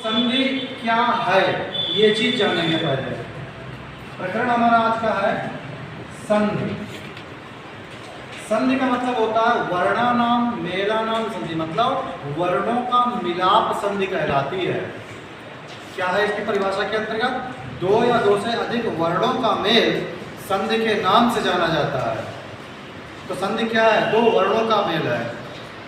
संधि क्या है ये चीज जानेंगे पहले। प्रकरण हमारा आज का है संधि। संधि का मतलब होता है वर्णानाम मेलानाम संधि, मतलब वर्णों का मिलाप संधि कहलाती है। क्या है इसकी परिभाषा के अंतर्गत? दो या दो से अधिक वर्णों का मेल संधि के नाम से जाना जाता है। तो संधि क्या है? दो वर्णों का मेल है।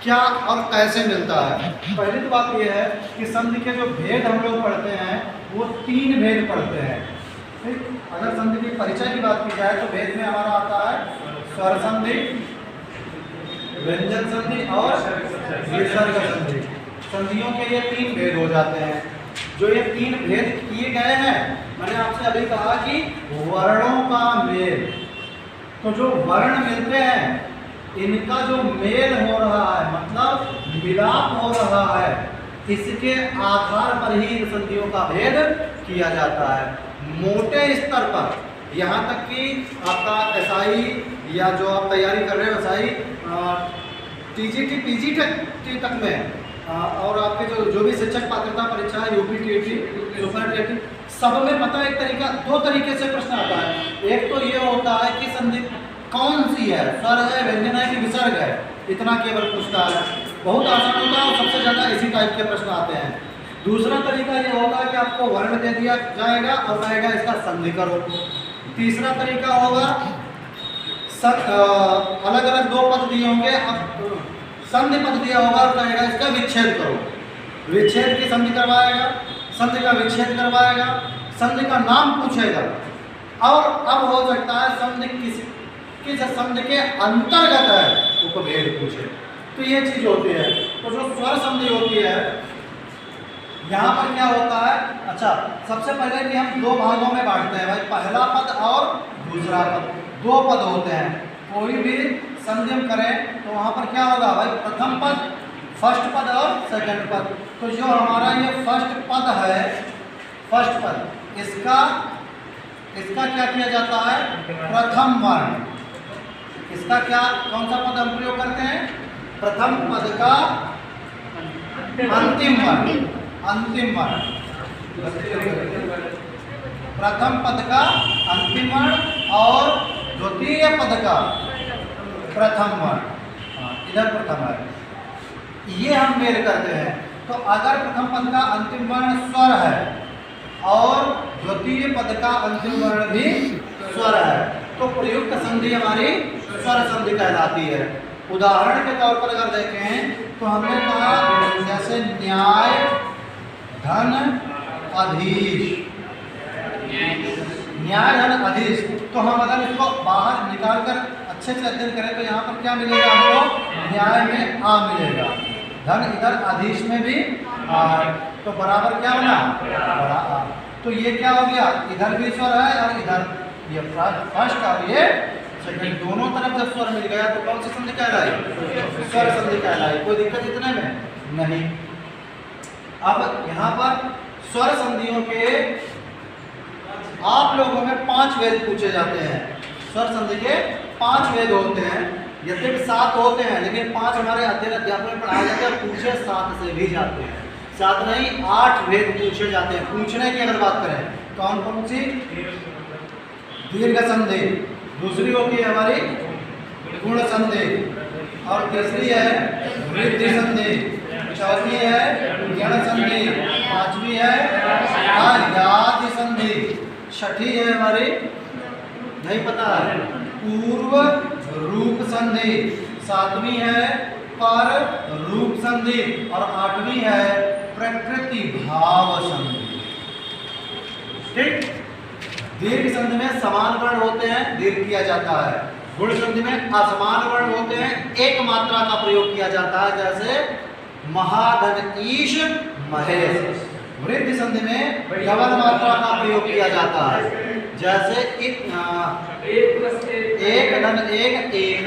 क्या और कैसे मिलता है? पहली तो बात यह है कि संधि के जो भेद हम लोग पढ़ते हैं वो 3 भेद पढ़ते हैं। ठीक, अगर संधि के परिचय की बात की जाए तो भेद में हमारा आता है स्वर संधि, व्यंजन संधि और विसर्ग संधि। संधियों के ये 3 भेद हो जाते हैं। जो ये 3 भेद किए गए हैं, मैंने आपसे अभी कहा कि वर्णों का मेल, तो जो वर्ण मिलते हैं इनका जो मेल हो रहा है, मतलब मिलाप हो रहा है, इसके आधार पर ही इन संधियों का भेद किया जाता है। मोटे स्तर पर यहाँ तक कि आपका एसआई या जो आप तैयारी कर रहे हो एसआई, टीजीटी, पीजीटी तक में और आपके जो भी शिक्षक पात्रता परीक्षा है, यूपी टीटी, सुपर टीटी, सब में पता है एक तरीका, 2 तरीके से प्रश्न आता है। एक तो ये होता है कि संधि कौन सी है, स्वर है, व्यंजन है कि विसर्ग है, इतना केवल पूछता है। बहुत आसान होता है और सबसे ज़्यादा इसी टाइप के प्रश्न आते हैं। दूसरा तरीका ये होता है कि आपको वर्ण दे दिया जाएगा और कहेगा इसका संधि करो। तीसरा तरीका होगा अलग अलग 2 पद दिए होंगे, अब संधि पद दिया होगा और कहेगा इसका विच्छेद करो। विच्छेद की संधि करवाएगा, संधि का विच्छेद करवाएगा, संधि का नाम पूछेगा। और अब हो सकता है संधि किस संधि के अंतर्गत है उपभेद पूछे। तो ये चीज होती है। तो जो स्वर संधि होती है यहाँ पर क्या होता है? अच्छा, सबसे पहले कि हम 2 भागों में बांटते हैं भाई, पहला पद और दूसरा पद। 2 पद होते हैं। कोई भी संधि हम करें तो वहाँ पर क्या होगा भाई? प्रथम पद, फर्स्ट पद और सेकंड पद। तो जो हमारा ये फर्स्ट पद है, फर्स्ट पद, इसका क्या किया जाता है? प्रथम वर्ण। इसका क्या, कौन सा पद हम प्रयोग करते हैं? प्रथम पद का अंतिम वर्ण। अंतिम वर्ण, प्रथम पद का अंतिम वर्ण और द्वितीय पद का प्रथम वर्ण। इधर प्रथम है, ये हम मेल करते हैं। तो अगर प्रथम पद का अंतिम वर्ण स्वर है और द्वितीय पद का अंतिम वर्ण भी स्वर है तो प्रयुक्त संधि हमारी स्वर संधि कहलाती है। उदाहरण के तौर पर अगर देखें तो हमने कहा जैसे न्याय धन अधीश, न्याय धन अधीश, तो हम अगर इसको बाहर निकाल कर अच्छे से अध्ययन करें तो यहाँ पर क्या मिलेगा हमको? न्याय में आ मिलेगा, धन इधर अधीश में भी आ, तो बराबर क्या बना? बड़ा आ। तो ये क्या हो गया? इधर भी स्वर है और इधर ये फर्स्ट और ये सेकंड, दोनों तरफ जब स्वर मिल गया तो कौन सी संधि कहलाई? स्वर संधि कहलाई। कोई दिक्कत इतने में नहीं। अब यहाँ पर स्वर संधियों के आप लोगों में 5 वेद पूछे जाते हैं। स्वर संधि के 5 वेद होते हैं। यद्यपि 7 होते हैं लेकिन 5 हमारे अध्ययन अध्यापन में पढ़ाए जाते हैं, पूछे 7 से भी जाते हैं। 7 नहीं 8 वेद पूछे जाते हैं। पूछने की अगर बात करें कौन कौन सी? दीर्घ संधि, दूसरी होती है हमारी गुण संधि, और तीसरी है वृद्धि संधि, चौथी है गण संधि, 5वीं है यादि संधि, 6ठी है हमारी नहीं पता है पूर्व रूप संधि, 7वीं है पर रूप संधि और 8वीं है प्रकृति भाव संधि। ठीक, दीर्घ संधि में समान वर्ण होते हैं, दीर्घ किया जाता है। गुण संधि में असमान वर्ण होते हैं, एक मात्रा का प्रयोग किया जाता है, जैसे महाधन ईश महेश। वृद्धि संधि में डबल मात्रा का प्रयोग किया जाता है, जैसे एक धन एक एक।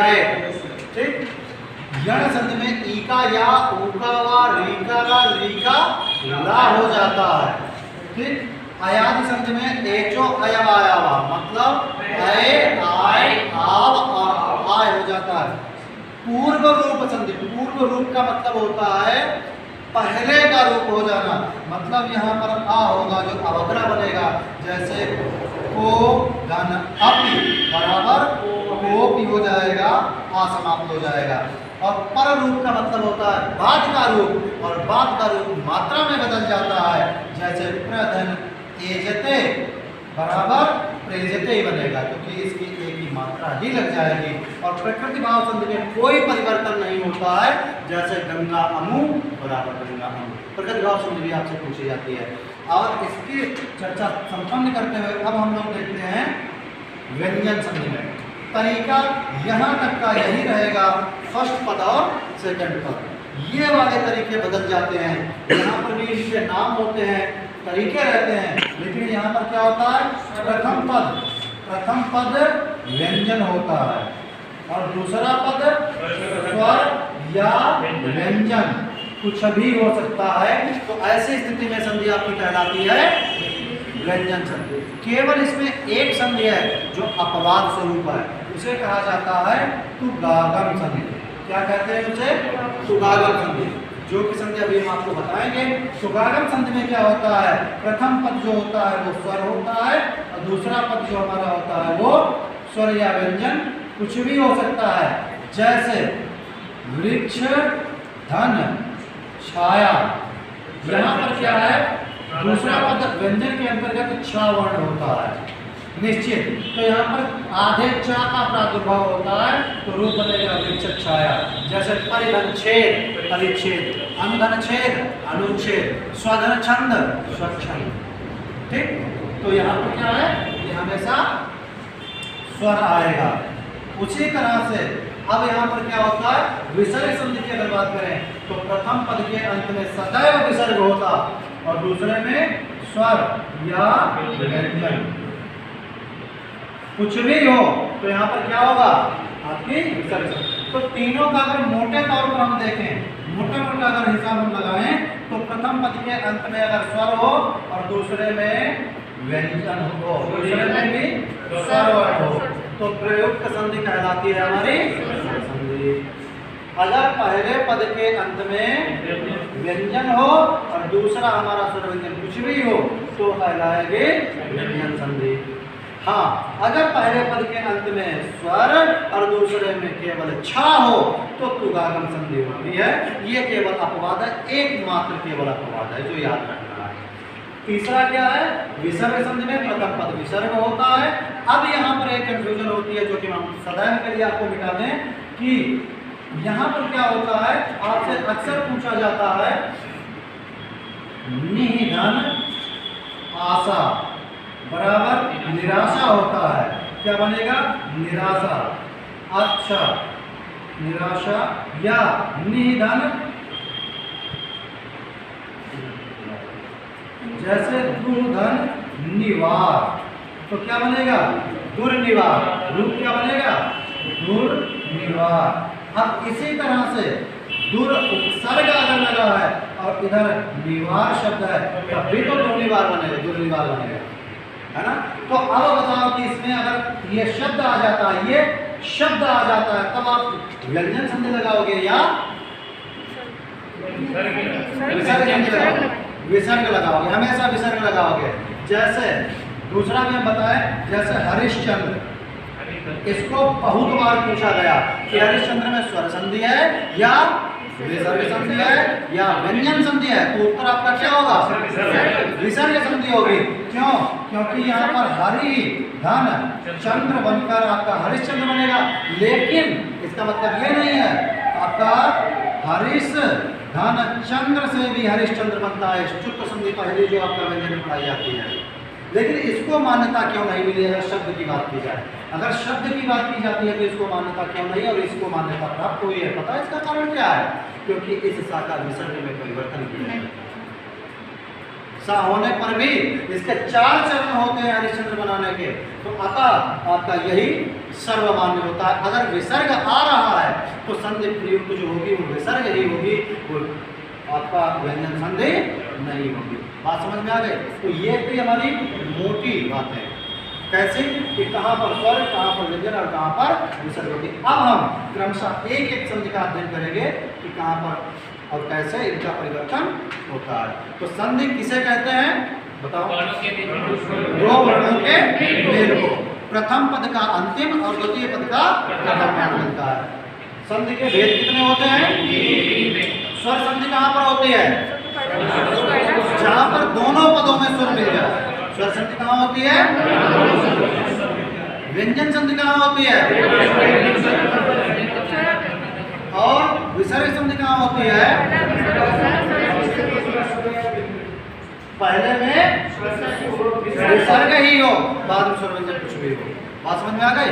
ठीक, यण संधि में ईका या ऊका वा रीका वा लीका ला हो जाता है। ठीक, अयादि संधि में एचो अयव आया हुआ, मतलब अय आय आव और आय हो जाता है। पूर्व रूप संधि, पूर्व रूप का मतलब होता है पहले का रूप हो जाना, मतलब यहाँ पर आ होगा जो अवग्रह बनेगा, जैसे को धन अपि बराबर कोपि हो जाएगा, आ समाप्त हो जाएगा। और पर रूप का मतलब होता है बाद का रूप, और बाद का रूप मात्रा में बदल जाता है, जैसे प्रधन एजते बराबर प्रेजते ही बनेगा, क्योंकि इसकी एक ही मात्रा ही लग जाएगी। और प्रकृति भाव संधि में कोई परिवर्तन नहीं होता है, जैसे गंगा अमु बराबर गंगा अमु। प्रकृति भाव संधि भी आपसे पूछी जाती है। और इसकी चर्चा संपन्न करते हुए अब हम लोग देखते हैं व्यंजन संधि में। तरीका यहाँ तक का यही रहेगा, फर्स्ट पद और सेकंड पद, ये वाले तरीके बदल जाते हैं। यहाँ पर भी इनके नाम होते हैं, तरीके रहते हैं, लेकिन यहाँ पर क्या होता है, प्रथम पद व्यंजन होता है और दूसरा पद स्वर या व्यंजन कुछ भी हो सकता है। तो ऐसी स्थिति में संधि आपकी कहलाती है व्यंजन संधि। केवल इसमें एक संधि है जो अपवाद स्वरूप है, उसे कहा जाता है तुगागम संधि। क्या कहते हैं उसे? तुगागम संधि, जो कि संधि अभी हम आपको बताएंगे। तुगागम संधि में क्या होता है, प्रथम पद जो होता है वो स्वर होता है और दूसरा पद जो हमारा होता है वो स्वर या व्यंजन कुछ भी हो सकता है, जैसे वृक्ष, धन, छाया। यहाँ पर क्या है, दूसरा पद व्यंजन के अंतर्गत छ वर्ण होता है निश्चित, तो यहाँ पर आधे च का प्रादुर्भाव होता है, तो रूप बनेगा वृक्ष छाया। जैसे परिधन छेद परिच्छेद, अनुधन छेद अनुच्छेद, स्वधन छंद स्वच्छंद। ठीक, तो यहाँ पर क्या है, ये हमेशा स्वर आएगा। उसी तरह से अब यहाँ पर क्या होता है, विसर्ग संधि की अगर बात करें तो प्रथम पद के अंत में सदैव विसर्ग होता और दूसरे में स्वर या व्यंजन कुछ भी हो, तो यहाँ पर क्या होगा, आपकी विसर्ग। तो तीनों का अगर मोटे तौर पर हम देखें, मोटा अगर हिसाब हम लगाएं, तो प्रथम पद के अंत में अगर स्वर हो और दूसरे में व्यंजन हो, दूसरे में भी स्वर हो, तो प्रयुक्त संधि कहलाती है हमारी संधि। अगर पहले पद के अंत में व्यंजन हो और दूसरा हमारा स्वर व्यंजन कुछ भी हो, तो कहलाएगी व्यंजन संधि। हाँ, अगर पहले पद के अंत में स्वर और दूसरे में केवल छा हो, तो तुगागम संधि होती है। ये केवल अपवाद है, एकमात्र केवल अपवाद है जो याद रखना है। तीसरा क्या है, विसर्ग संधि में प्रथम पद विसर्ग होता है। अब यहाँ पर एक कंफ्यूजन होती है जो कि हम सदैव के लिए आपको मिटा दें, कि यहाँ पर क्या होता है, आपसे अक्सर पूछा जाता है निधन आशा बराबर निराशा होता है। क्या बनेगा, निराशा। अच्छा, निराशा या निधन, जैसे दुर्धन निवार, तो क्या बनेगा, दुर्निवार। रूप क्या बनेगा, दुर्निवार। अब इसी तरह से दुर उपसर्ग अगर लगा है और इधर निवार शब्द है, तब भी तो दुर्निवार बनेगा, दुर्निवार बनेगा, है ना। तो अब बताओ कि इसमें अगर ये शब्द आ जाता है, ये शब्द आ जाता है, तब आप व्यंजन संधि लगाओगे या विसर्ग लगाओगे, हमेशा विसर्ग लगाओगे। जैसे दूसरा में बताएं, जैसे हरिश्चंद्र, इसको बहुत बार पूछा गया कि हरिश्चंद्र में स्वर संधि है या विसर्ग संधि है या व्यंजन संधि है, तो उत्तर आपका क्या होगा, विसर्ग संधि होगी। क्यों, क्योंकि यहाँ पर हरि धन चंद्र बनकर आपका हरिश्चंद्र बनेगा, लेकिन इसका मतलब ये नहीं है आपका हरिश धन चंद्र से भी हरिश्चंद्र बनता है। चुत्त संधि पहली जो आपका व्यंजन में पढ़ाई जाती है, लेकिन इसको मान्यता क्यों नहीं मिली है, शब्द की बात की जाए। अगर शब्द की बात की जाती है तो इसको मान्यता क्यों नहीं, और इसको मान्यता प्राप्त हुई है, पता है इसका कारण क्या है, क्योंकि इस शाखा विसर्ग में परिवर्तन किया है। सा होने पर भी इसके 4 चरण होते हैं हरिश्चंद्र बनाने के, तो अतः आपका यही सर्वमान्य होता है। अगर विसर्ग आ रहा है तो संधि प्रयुक्त जो होगी वो विसर्ग ही होगी, वो आपका व्यंजन संधि नहीं होगी। बात समझ में आ गई। तो ये थी हमारी मोटी बात है, कैसे कि कहाँ पर स्वर, कहाँ पर व्यंजन और कहाँ पर विसर्ग होगी। अब हम क्रमशः एक एक संधि का अध्ययन करेंगे कि कहाँ पर और कैसे इनका परिवर्तन होता है। तो संधि किसे कहते हैं बताओ? दो वर्णों के मेल को, प्रथम पद का अंतिम और द्वितीय पद का प्रथम मान बनता है। संधि के भेद कितने होते हैं? स्वर संधि कहाँ पर होती है? जहाँ पर दोनों पदों में स्वर मिल जाए। स्वर संधि कहाँ होती है? व्यंजन संधि कहाँ होती है? और विसर्ग संधि कहाँ होती है? पहले में विसर्ग ही हो, बाद में स्वर व्यंजन कुछ भी हो। बात समझ में आ गई?